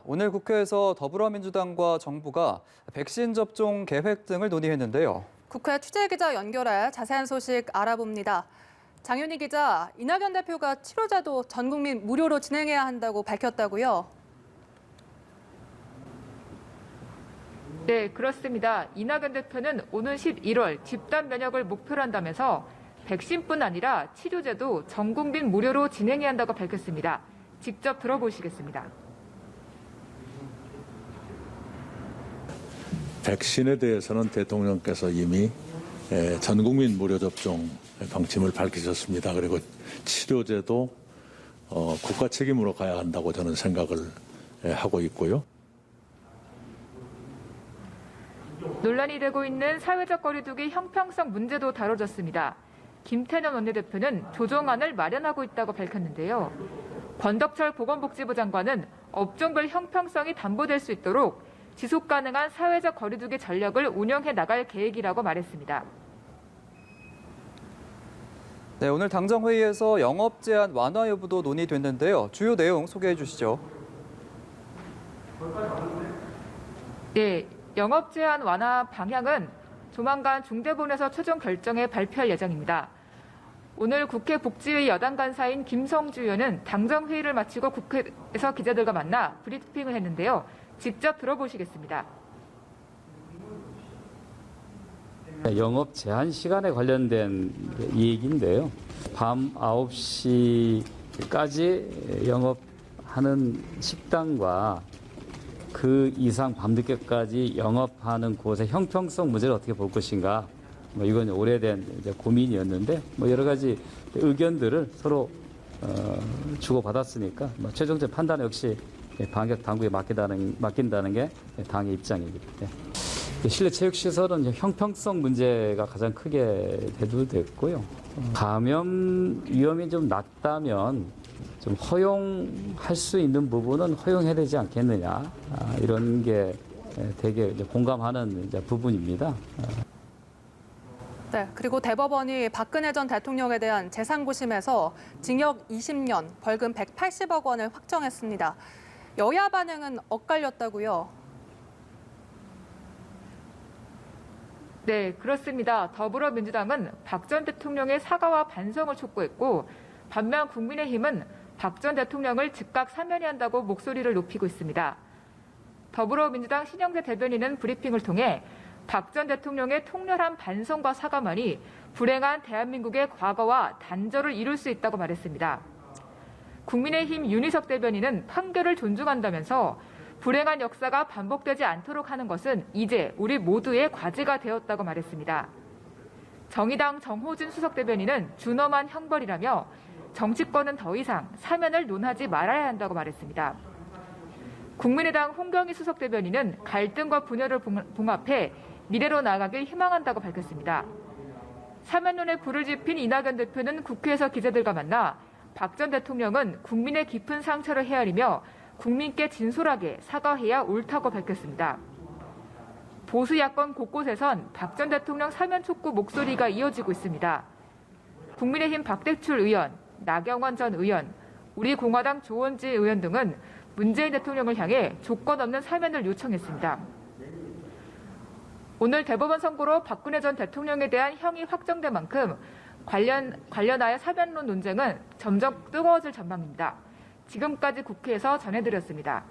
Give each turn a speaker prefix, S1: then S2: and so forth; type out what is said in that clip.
S1: 오늘 국회에서 더불어민주당과 정부가 백신 접종 계획 등을 논의했는데요.
S2: 국회 취재기자 연결해 자세한 소식 알아봅니다. 장윤희 기자, 이낙연 대표가 치료제도 전 국민 무료로 진행해야 한다고 밝혔다고요?
S3: 네, 그렇습니다. 이낙연 대표는 오는 11월 집단 면역을 목표로 한다면서 백신뿐 아니라 치료제도 전 국민 무료로 진행해야 한다고 밝혔습니다. 직접 들어보시겠습니다.
S4: 백신에 대해서는 대통령께서 이미 전 국민 무료 접종 방침을 밝히셨습니다. 그리고 치료제도 국가 책임으로 가야 한다고 저는 생각을 하고 있고요.
S3: 논란이 되고 있는 사회적 거리두기 형평성 문제도 다뤄졌습니다. 김태년 원내대표는 조정안을 마련하고 있다고 밝혔는데요. 권덕철 보건복지부 장관은 업종별 형평성이 담보될 수 있도록 지속 가능한 사회적 거리두기 전략을 운영해 나갈 계획이라고 말했습니다.
S1: 네, 오늘 당정회의에서 영업 제한 완화 여부도 논의됐는데요. 주요 내용 소개해 주시죠.
S3: 네, 영업 제한 완화 방향은 조만간 중대본에서 최종 결정해 발표할 예정입니다. 오늘 국회 복지위 여당 간사인 김성주 의원은 당정회의를 마치고 국회에서 기자들과 만나 브리핑을 했는데요. 직접 들어보시겠습니다.
S5: 영업 제한 시간에 관련된 얘기인데요. 밤 9시까지 영업하는 식당과 그 이상 밤늦게까지 영업하는 곳의 형평성 문제를 어떻게 볼 것인가. 이건 오래된 이제 고민이었는데 여러 가지 의견들을 서로 주고받았으니까 최종적 판단 역시 방역 당국에 맡긴다는 게 당의 입장이기 때문에. 실내 체육시설은 형평성 문제가 가장 크게 대두됐고요. 감염 위험이 좀 낮다면 좀 허용할 수 있는 부분은 허용해야 되지 않겠느냐. 이런 게 되게 공감하는 부분입니다.
S2: 네, 그리고 대법원이 박근혜 전 대통령에 대한 재상고심에서 징역 20년, 벌금 180억 원을 확정했습니다. 여야 반응은 엇갈렸다고요?
S3: 네, 그렇습니다. 더불어민주당은 박 전 대통령의 사과와 반성을 촉구했고 반면 국민의힘은 박 전 대통령을 즉각 사면해야 한다고 목소리를 높이고 있습니다. 더불어민주당 신영대 대변인은 브리핑을 통해 박 전 대통령의 통렬한 반성과 사과만이 불행한 대한민국의 과거와 단절을 이룰 수 있다고 말했습니다. 국민의힘 윤희석 대변인은 판결을 존중한다면서 불행한 역사가 반복되지 않도록 하는 것은 이제 우리 모두의 과제가 되었다고 말했습니다. 정의당 정호진 수석 대변인은 준엄한 형벌이라며 정치권은 더 이상 사면을 논하지 말아야 한다고 말했습니다. 국민의당 홍경희 수석 대변인은 갈등과 분열을 봉합해 미래로 나아가길 희망한다고 밝혔습니다. 사면론에 불을 지핀 이낙연 대표는 국회에서 기자들과 만나 박 전 대통령은 국민의 깊은 상처를 헤아리며 국민께 진솔하게 사과해야 옳다고 밝혔습니다. 보수 야권 곳곳에선 박 전 대통령 사면 촉구 목소리가 이어지고 있습니다. 국민의힘 박대출 의원, 나경원 전 의원, 우리공화당 조원진 의원 등은 문재인 대통령을 향해 조건 없는 사면을 요청했습니다. 오늘 대법원 선고로 박근혜 전 대통령에 대한 형이 확정된 만큼 관련하여 사면론 논쟁은 점점 뜨거워질 전망입니다. 지금까지 국회에서 전해드렸습니다.